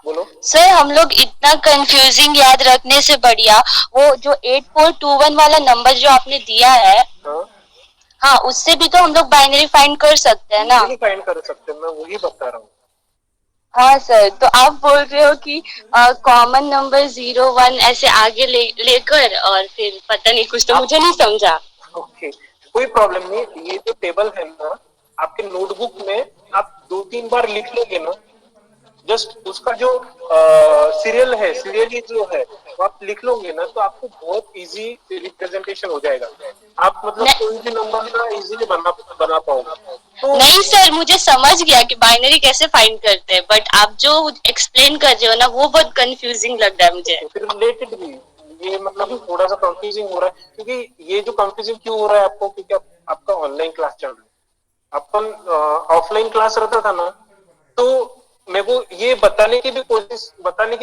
बोलो। सर हम लोग इतना कंफ्यूजिंग याद रखने से बढ़िया वो जो 8421 वाला नंबर जो आपने दिया है, हाँ, हाँ उससे भी तो हम लोग बाइनरी फाइंड कर सकते हैं ना। फाइंड कर सकते हैं, मैं वही बता रहा हूँ। हाँ सर, तो आप बोल रहे हो कि कॉमन नंबर 0 1 ऐसे आगे लेकर और फिर पता नहीं कुछ, तो मुझे नहीं समझा। ओके, कोई प्रॉब्लम नहीं। ये जो टेबल है ना आपके नोटबुक में, आप 2-3 बार लिख लोगे ना, जस्ट उसका जो सीरियल है, सीरियली जो है वो आप लिख लोगे ना, तो आपको बहुत इजी रिप्रेजेंटेशन हो जाएगा। आप मतलब कोई भी नंबर ना इजीली बना पाओगे। तो नहीं सर, मुझे समझ गया कि बाइनरी कैसे फाइंड करते हैं, बट आप जो एक्सप्लेन कर रहे हो ना वो बहुत कंफ्यूजिंग लग रहा है मुझे। फिर रिलेटेड भी ये मतलब थोड़ा सा कंफ्यूजिंग हो रहा है, क्योंकि ये जो कंफ्यूजिंग क्यों हो रहा है आपको, क्योंकि आपका ऑनलाइन क्लास चल रहा है। अपन ऑफलाइन क्लास रहता था ना, तो मेरे को ये बताने की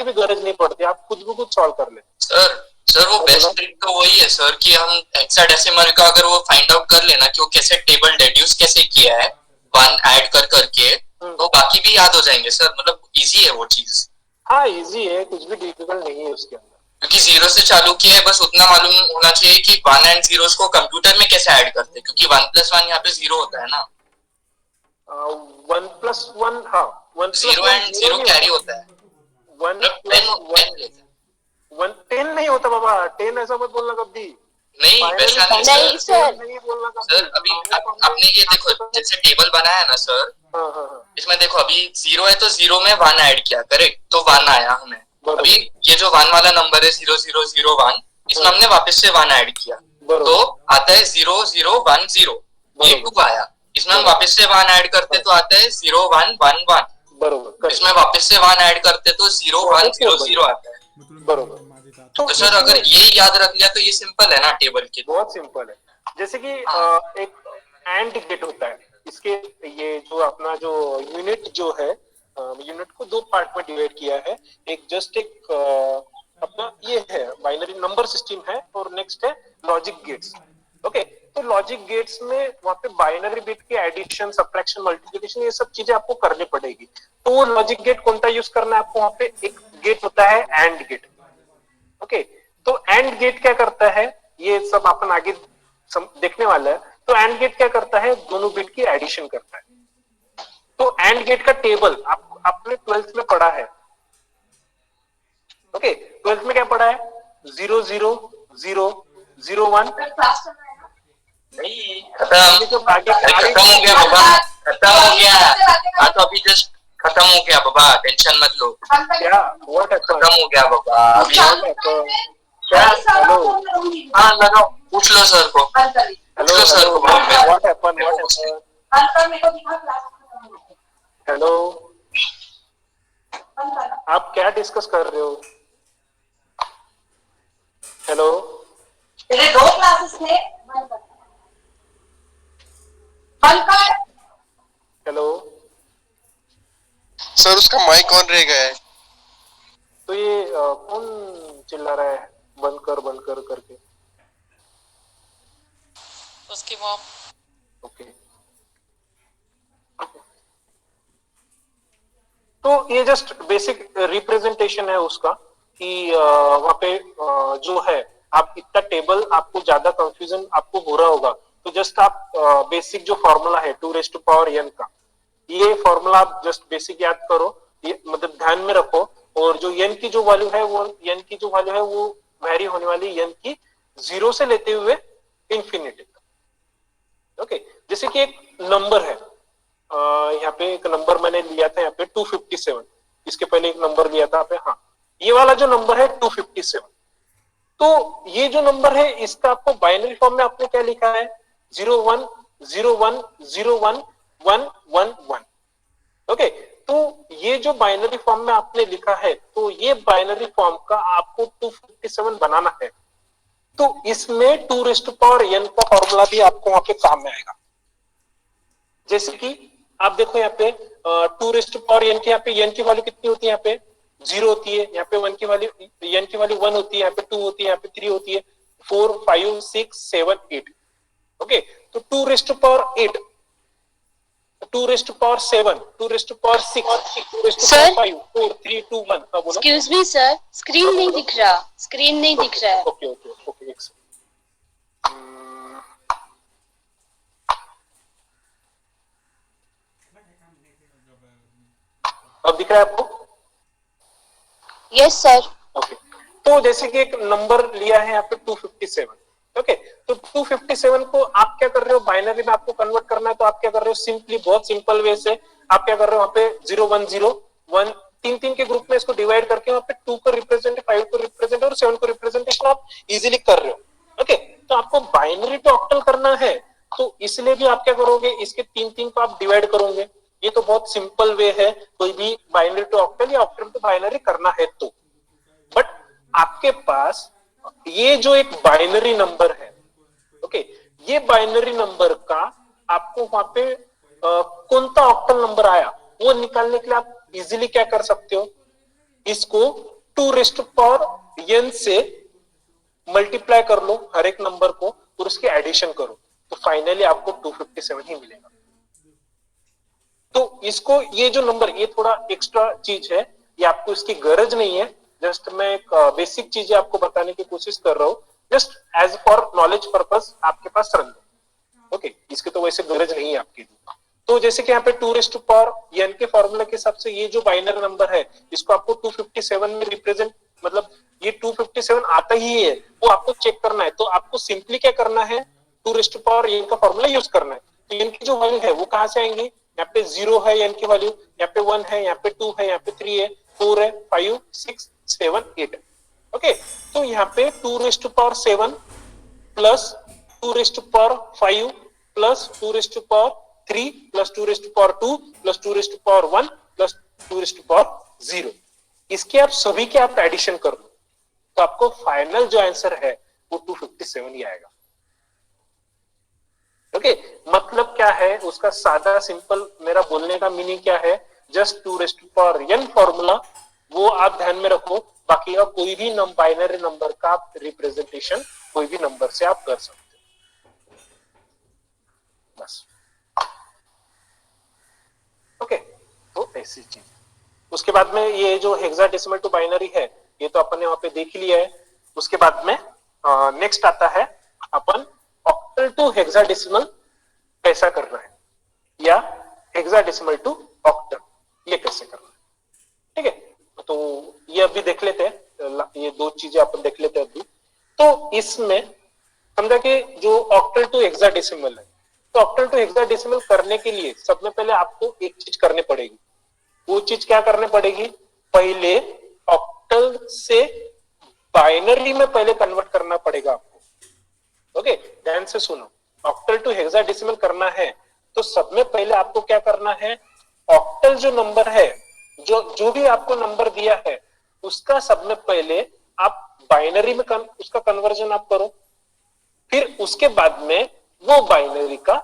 भी गरज नहीं पड़ती, आप खुद भी कुछ सॉल्व कर ले। सर वो बेस्ट ट्रिक तो वही है सर कि हम हेक्साडेसिमल का अगर वो फाइंड आउट कर लेना कि वो कैसे टेबल डेड्यूस कैसे किया है 1 ऐड कर करके, तो बाकी भी याद हो जाएंगे सर। मतलब इजी है वो चीज। हाँ इजी है, कुछ भी डिफिकल्ट नहीं है उसके अंदर, क्योंकि 0 से चालू किया है, बस उतना मालूम होना चाहिए कि 1 एंड 0 को कंप्यूटर में कैसे ऐड करते हैं, क्योंकि 1 + 1 यहाँ पे 0 होता है ना। 1 + 1, हाँ 0 एंड 0 कैरी होता है, 1 मतलब 10 लेते हैं। 10 नहीं होता बाबा, 10 ऐसा मत बोलना कभी। नहीं वैसा नहीं नहीं सर। नहीं बोलना था सर अभी आपने ये देखो जैसे टेबल बनाया ना सर, इसमें देखो अभी 0 है तो 0 में 1 ऐड किया, करेक्ट, तो 1 आया हमें। अभी ये जो 1 वाला नंबर है 0001, इसमें हमने वापस से 1 ऐड किया तो आता है 0010, ये 2 आया। इसमें हम वापस से 1 ऐड करते तो आता है 0111, बरोबर। इसमें वापस से 1 ऐड करते तो 0100 आता है। बरोबर। तो सर अगर ये याद रख लिया तो ये सिंपल है ना टेबल के। बहुत सिंपल है। जैसे कि एक एंड गेट होता है, इसके ये जो अपना जो यूनिट जो है, यूनिट को 2 पार्ट में डिवाइड किया है। एक जस्ट एक अपना ये है बाइनरी नंबर सिस्टम है और नेक्स्ट है लॉजिक गेट्स। ओके, तो लॉजिक गेट्स में वहां पे बाइनरी बिट के एडिशन, सब्ट्रैक्शन, मल्टीप्लिकेशन ये सब चीजें आपको करनी पड़ेगी। तो वो लॉजिक गेट कौन सा यूज करना है आपको? वहां पे एक गेट होता है एंड गेट। ओके, तो एंड गेट क्या करता है, ये सब अपन आगे देखने वाला है। तो एंड गेट क्या करता है? दोनों बिट की एडिशन करता है। तो एंड गेट का टेबल आपने 12th में पढ़ा है। ओके, 12th में क्या पढ़ा है? 0 0 0 0 1। नहीं खत्म हो गया बाबा, खत्म हो गया। हाँ तो अभी जस्ट खत्म हो गया बाबा, टेंशन मत लो। क्या व्हाट खत्म हो गया बाबा अभी। क्या? हेलो, हाँ लगाओ, पूछ लो सर को, पूछ लो सर को। What happen? हेलो, आप क्या डिस्कस कर रहे हो? हेलो, तेरे 2 क्लासेस ने हेलो, सर उसका माइक ऑन रह गया है। तो ये कौन चिल्ला रहा है बंद कर करके? उसकी मॉम। ओके, तो ये जस्ट बेसिक रिप्रेजेंटेशन है उसका कि वहां पे जो है, आप इतना टेबल आपको ज्यादा कंफ्यूजन आपको हो रहा होगा तो जस्ट आप बेसिक जो फॉर्मूला है 2n का, ये फॉर्मूला आप जस्ट बेसिक याद करो, ये मतलब ध्यान में रखो। और जो n की जो वैल्यू है वो वेरी होने वाली n की 0 से लेते हुए इंफिनिटी तक। ओके, जैसे कि एक नंबर है, यहाँ पे एक नंबर मैंने लिया था यहाँ पे 257, इसके पहले एक नंबर लिया था यहाँ पे, हाँ ये वाला जो नंबर है 257। तो ये जो नंबर है इसका आपको बाइनरी फॉर्म में आपने क्या लिखा है? 01 01 01 1 1 1। ओके, तो ये जो बाइनरी फॉर्म में आपने लिखा है, तो ये बाइनरी फॉर्म का आपको 257 बनाना है। तो इसमें 2n का फॉर्मूला भी आपको वहां पे काम में आएगा। जैसे कि आप देखो यहाँ पे 2n के यहाँ पे n की वैल्यू कितनी होती है? यहाँ पे 0 होती है, यहाँ पे 1 की वैल्यू n की वैल्यू 1 होती है, यहाँ पे 2 होती है, यहाँ पे 3 होती है, 4 5 6 7 8। ओके, तो 2n 2n 2n 6 2n 5 4 3 2 1। हाँ बोलो। एक्सक्यूज मी सर, स्क्रीन नहीं दिख रहा है। ओके ओके ओके, एक सेकंड। अब दिख रहा है आपको? Yes sir. ओके, तो जैसे कि एक नंबर लिया है यहाँ पे 257। ओके, तो 257 को आप क्या कर रहे हो? बाइनरी में आपको कन्वर्ट करना है, तो आप क्या कर रहे हो? सिंपली, बहुत सिंपल वे से आप क्या कर रहे हो? वहां पे 0 1 0 1 3 के ग्रुप में इसको डिवाइड करके वहां पे 2 को रिप्रेजेंट, 5 को रिप्रेजेंट और 7 को रिप्रेजेंटेशन आप इजीली कर रहे हो। ओके, तो आपको बाइनरी टू ऑक्टल करना है, तो इसलिए भी आप क्या करोगे? इसके 3 को आप डिवाइड करोगे। ये तो बहुत सिंपल वे है, कोई भी बाइनरी टू ऑक्टल या ऑक्टल टू बाइनरी करना है तो। बट आपके पास ये जो एक बाइनरी नंबर है, ओके, ये बाइनरी नंबर का आपको वहां पे कौन सा ऑक्टल नंबर आया वो निकालने के लिए आप इजीली क्या कर सकते हो? इसको 2n से मल्टीप्लाई कर लो हर एक नंबर को और उसकी एडिशन करो, तो फाइनली आपको 257 ही मिलेगा। तो इसको, ये जो नंबर, ये थोड़ा एक्स्ट्रा चीज है, ये आपको इसकी गरज नहीं है, जस्ट मैं एक बेसिक चीजें आपको बताने की कोशिश कर रहा हूँ, just as for knowledge purpose आपके पास रन दो। ओके, इसकी तो वैसे गरज नहीं है आपके लिए। तो जैसे कि यहाँ पे 2n के फॉर्मूला के हिसाब से ये जो बाइनरी नंबर है इसको आपको 257 में रिप्रेजेंट मतलब ये 257 आता ही है, वो आपको चेक करना है। तो आपको सिंपली क्या करना है, 2 रेस्ट टू पावर n का फॉर्मूला यूज करना है। तो n की जो वैल्यू है वो कहां से आएंगे, यहाँ पे 0 है n की वैल्यू, यहाँ पे 1 है, यहाँ पे 2 है, यहाँ पे 3 है, 4 है, 5 6 7 8। ओके, तो यहाँ पे 2 raised to power 7 plus 2 raised to power 5 plus 2 raised to power 3 plus 2 raised to power 2 plus 2 raised to power 1 plus 2 raised to power 0, इसके आप सभी के आप एडिशन कर लो तो आपको फाइनल जो आंसर है वो 257 ही आएगा। ओके, मतलब क्या है उसका सादा सिंपल मेरा बोलने का मीनिंग क्या है, just 2 raised to power n formula वो आप ध्यान में रखो, बाकी का कोई भी बाइनरी नंबर का आप रिप्रेजेंटेशन कोई भी नंबर से आप कर सकते हो बस। ओके, तो ऐसी चीज। उसके बाद में ये जो हेक्साडेसिमल टू बाइनरी है ये तो अपन ने वहां पे देख लिया है। उसके बाद में नेक्स्ट आता है अपन ऑक्टल टू हेक्साडेसिमल कैसा करना है, या हेक्साडेसिमल टू ऑक्टल ये कैसे करना है। ठीक है, तो ये अभी देख लेते हैं, ये दो चीजें अपन देख लेते हैं अभी। तो इसमें समझा कि जो ऑक्टल टू हेक्साडेसिमल है, तो ऑक्टल टू हेक्साडेसिमल करने के लिए सबसे पहले आपको एक चीज करनी पड़ेगी। वो चीज क्या करनी पड़ेगी, पहले ऑक्टल से बाइनरी में पहले कन्वर्ट करना पड़ेगा आपको। ओके, ध्यान से सुनो, ऑक्टल टू हेक्साडेसिमल करना है तो सब में पहले आपको क्या करना है, ऑक्टल जो नंबर है, जो भी आपको नंबर दिया है उसका सब में पहले आप बाइनरी में उसका कन्वर्जन आप करो, फिर उसके बाद में वो बाइनरी का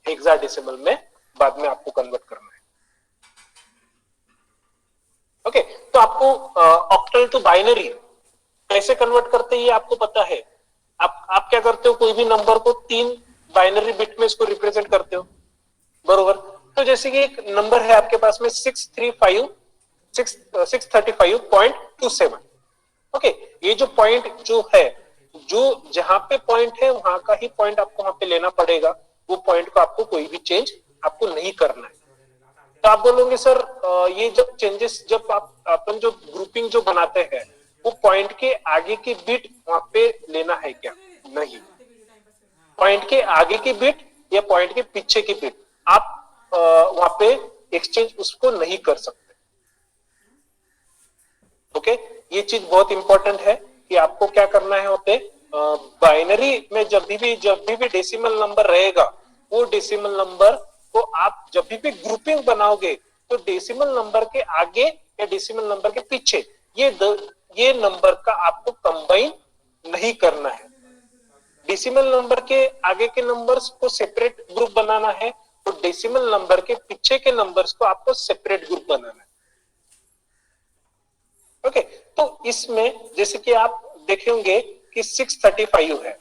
हेक्साडेसिमल में बाद में आपको कन्वर्ट करना है। ओके, तो आपको ऑक्टल टू बाइनरी कैसे कन्वर्ट करते हैं ये आपको पता है। आप क्या करते हो, कोई भी नंबर को 3 बाइनरी बिट में इसको रिप्रेजेंट करते हो, बरोबर। तो जैसे कि एक नंबर है आपके पास में 635.27। ओके, ये जो पॉइंट जो है, जो जहां पे पॉइंट है वहां का ही पॉइंट आपको वहां पे लेना पड़ेगा, वो पॉइंट को आपको कोई भी चेंज आपको नहीं करना है। तो आप बोलोगे सर ये जब चेंजेस, जब अपन जो ग्रुपिंग जो बनाते हैं वो पॉइंट के आगे की बिट वहां पे लेना है क्या, नहीं। पॉइंट के आगे की बिट या पॉइंट के पीछे की बिट आप वहां पे एक्सचेंज उसको नहीं कर सकते। ओके, ये चीज बहुत इंपॉर्टेंट है कि आपको क्या करना है वहां पे, बाइनरी में जब भी डेसिमल नंबर रहेगा, वो डेसिमल नंबर को आप जब भी ग्रुपिंग बनाओगे तो डेसिमल नंबर के आगे या डेसिमल नंबर के पीछे ये नंबर का आपको कंबाइन नहीं करना है। डेसिमल नंबर के आगे के नंबर्स को सेपरेट ग्रुप बनाना है, तो डेसिमल नंबर के पीछे के नंबर्स को आपको सेपरेट ग्रुप बनाना है। ओके, तो इसमें जैसे कि आप देखे होंगे कि 635 है,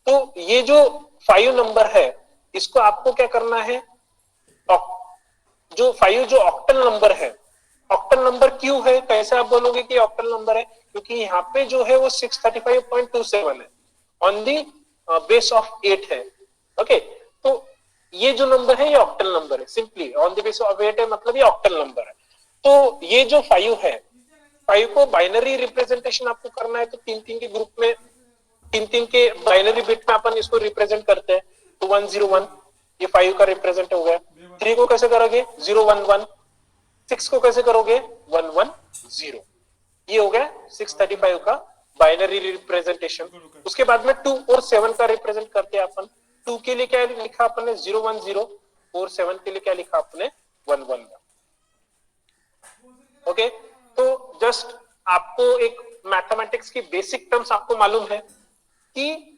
तो ये जो 5 नंबर है इसको आपको क्या करना है, जो 5 जो ऑक्टल नंबर है, ऑक्टल नंबर क्यों है, कैसे आप बोलोगे कि ऑक्टल नंबर है, क्योंकि यहाँ पे जो है वो 635.27 है, ऑन दी बेस ऑफ 8 है। ओके, तो ये जो नंबर है ये ऑक्टल नंबर है, simply on the base of 8 है, मतलब ये ऑक्टल नंबर है। तो ये जो 5 है, 5 को बाइनरी रिप्रेजेंटेशन आपको करना है, तो 3-3 के ग्रुप में 3-3 के बाइनरी बिट में अपन इसको रिप्रेजेंट करते हैं। तो 101 ये 5 का रिप्रेजेंट हो गया। 3 को कैसे करोगे, 011। 6 को कैसे करोगे, 110। ये हो गया 635 का बाइनरी रिप्रेजेंटेशन। उसके बाद में 2 और 7 का रिप्रेजेंट करते हैं अपन। 2 के लिए क्या लिखा अपन ने, 010, और 7 के लिए क्या लिखा आपने, 111। ओके, तो जस्ट आपको एक मैथमेटिक्स की बेसिक टर्म्स आपको मालूम है कि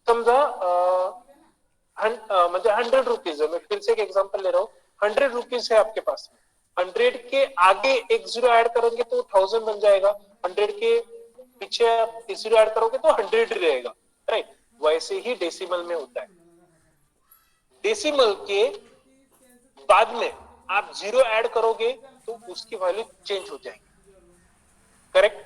समझा मतलब 100 रुपीज है, मैं फिर से एक एग्जांपल ले रहा हूँ, 100 रुपीज है आपके पास में, 100 के आगे एक 0 ऐड करेंगे तो 1000 बन जाएगा, 100 के पीछे आप 0 ऐड करोगे तो 100 रहेगा, राइट। वैसे ही डेसिमल में होता है, डेसिमल के बाद में आप 0 ऐड करोगे तो उसकी वैल्यू चेंज हो जाएगी, करेक्ट।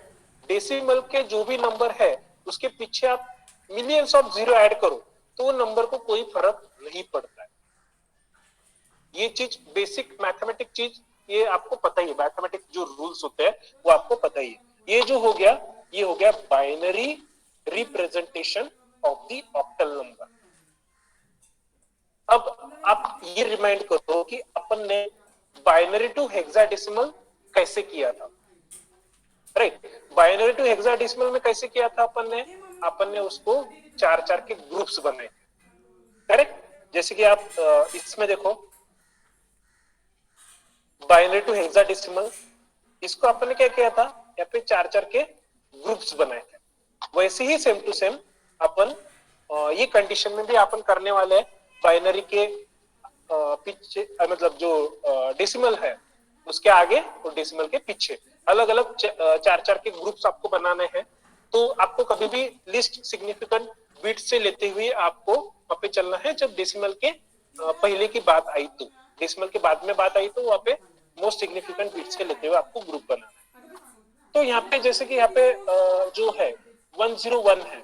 डेसिमल के जो भी नंबर है उसके पीछे आप मिलियंस ऑफ 0 ऐड करो तो नंबर को कोई फर्क नहीं पड़ता है। ये चीज बेसिक मैथमेटिक चीज, ये आपको पता ही है, मैथमेटिक्स जो रूल्स होते हैं वो आपको पता ही है। ये जो हो गया, ये हो गया binary representation of the octal number. अब आप ये रिमाइंड करो कि अपन ने बाइनरी टू हेक्साडेसिमल कैसे किया था, राइट? बाइनरी टू हेक्साडेसिमल में कैसे किया था अपन ने उसको 4-4 के ग्रुप्स बनाए, करेक्ट? जैसे कि आप इसमें देखो, बाइनरी टू हेक्साडेसिमल, इसको अपन ने क्या किया था, यहाँ पे 4-4 के ग्रुप्स बनाए थे। वैसे ही सेम टू सेम अपन ये कंडीशन में भी अपन करने वाले हैं। बाइनरी के पीछे मतलब जो डेसिमल है उसके आगे और डेसिमल के पीछे अलग अलग 4-4 के ग्रुप्स आपको बनाने हैं। तो आपको कभी भी लिस्ट सिग्निफिकेंट बिट से लेते हुए आपको वहां पे चलना है। जब डेसिमल के पहले की बात आई तो, डेसिमल के बाद में बात आई तो वहां पे मोस्ट सिग्निफिकेंट बिट से लेते हुए आपको ग्रुप बनाना है। तो यहाँ पे जैसे कि यहाँ पे जो है 101 है,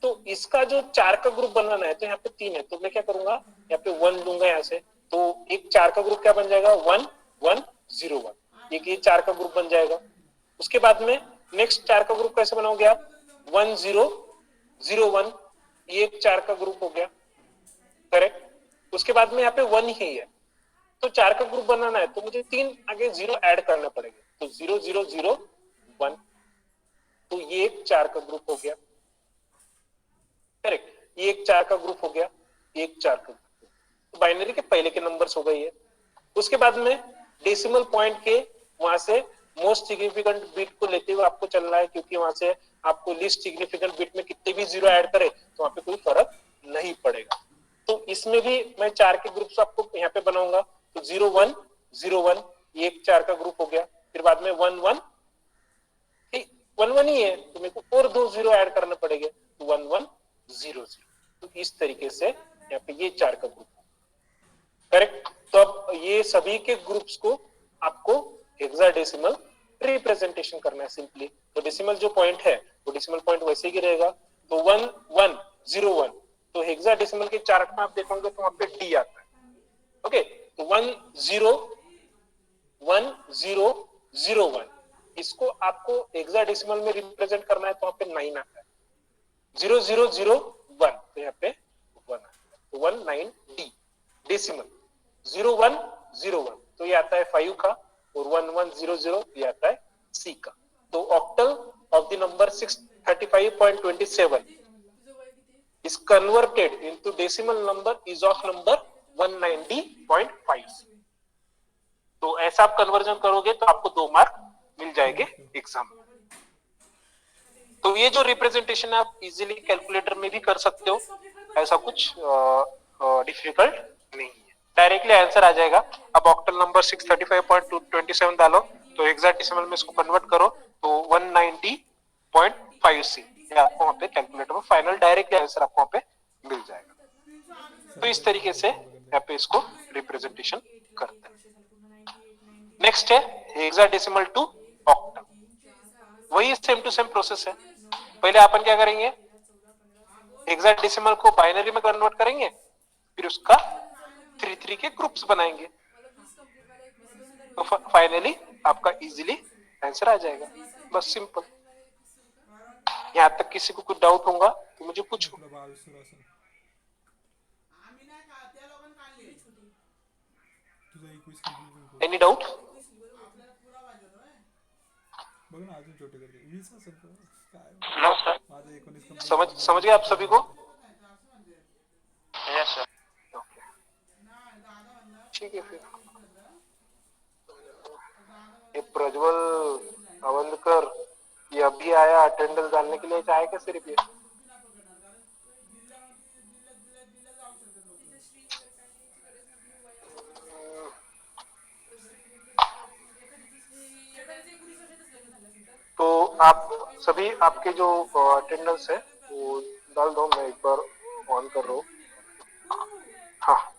तो इसका जो 4 का ग्रुप बनाना है, तो यहाँ पे 3 है, तो मैं क्या करूंगा, यहाँ पे 1 लूंगा यहाँ से, तो एक 4 का ग्रुप क्या बन जाएगा, 1101, एक ये 4 का ग्रुप बन जाएगा। उसके बाद में नेक्स्ट 4 का ग्रुप कैसे बनाओगे आप, 1001, ये एक 4 का ग्रुप हो गया, करेक्ट? उसके बाद में यहाँ पे 1 ही है, तो 4 का ग्रुप बनाना है तो मुझे 3 आगे 0 ऐड करना पड़ेगा, तो 0001, तो ये एक 4 का ग्रुप हो गया, करेक्ट? ये एक 4 का ग्रुप हो गया, एक 4 का ग्रुप, तो बाइनरी के पहले के नंबर्स हो गए ये। उसके बाद में डेसिमल पॉइंट के वहां से मोस्ट सिग्निफिकेंट बिट को लेते हुए आपको चलना है, क्योंकि वहां से आपको लिस्ट सिग्निफिकेंट बिट में कितने भी 0 ऐड करे तो वहां पे कोई फर्क नहीं पड़ेगा। तो इसमें भी मैं 4 के ग्रुप्स आपको यहाँ पे बनाऊंगा, तो 0101 ये एक 4 का ग्रुप हो गया, फिर बाद में 11 11 ही है तो मेरे को और 2 0 ऐड करना पड़ेगा, तो 1100। तो इस तरीके से यहाँ पे ये 4 का ग्रुप, करेक्ट? तो अब ये सभी के ग्रुप्स को आपको हेक्साडेसिमल रिप्रेजेंटेशन करना है सिंपली। तो डेसिमल जो पॉइंट है वो डेसिमल पॉइंट वैसे ही रहेगा, तो 1101, तो हेक्साडेसिमल के 4 में आप देखोगे तो वहां पे डी आता है, ओके? तो 1001, इसको आपको हेक्साडेसिमल में रिप्रेजेंट करना है तो वहां पे 9 आता है, 0001, तो यहाँ पे 1 आता है, तो 19D डेसिमल, 0101 तो ये आता है 5 का, और 1100 ये आता है C का। तो octal of the number 635.27 is converted into decimal number is of number 190.5। तो ऐसा आप कन्वर्जन करोगे तो आपको 2 मार्क मिल जाएंगे एग्जाम में। तो ये जो रिप्रेजेंटेशन है आप इजीली कैलकुलेटर में भी कर सकते हो, ऐसा कुछ डिफिकल्ट नहीं है, डायरेक्टली आंसर आ जाएगा। अब ऑक्टल नंबर 635.27 डालो तो हेक्साडेसिमल में इसको कन्वर्ट करो तो 190.5C, आपको वहां पे कैलकुलेटर में फाइनल डायरेक्टली आंसर आपको वहां पे मिल जाएगा। तो इस तरीके से यहाँ पे इसको रिप्रेजेंटेशन करते हैं। नेक्स्ट है हेक्साडेसिमल टू ऑक्टल, वही सेम टू सेम प्रोसेस है। पहले अपन क्या करेंगे, हेक्साडेसिमल को बाइनरी में कन्वर्ट करेंगे, फिर उसका 3-3 के ग्रुप्स बनाएंगे, तो फाइनली आपका इजीली आंसर आ जाएगा। बस सिंपल। यहाँ तक किसी को कुछ डाउट होगा तो मुझे पूछो। Any doubt? समझ गए आप सभी को? Yes sir. ठीक है, फिर ये प्रज्वल अवंदकर ये अभी आया अटेंडेंस डालने के लिए, चाहे क्या सिर्फ ये? तो आप सभी आपके जो अटेंडेंस है वो डाल दो, मैं एक बार ऑन कर रहा हूँ। हाँ,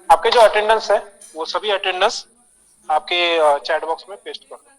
आपके जो अटेंडेंस है वो सभी अटेंडेंस आपके चैट बॉक्स में पेस्ट कर दो।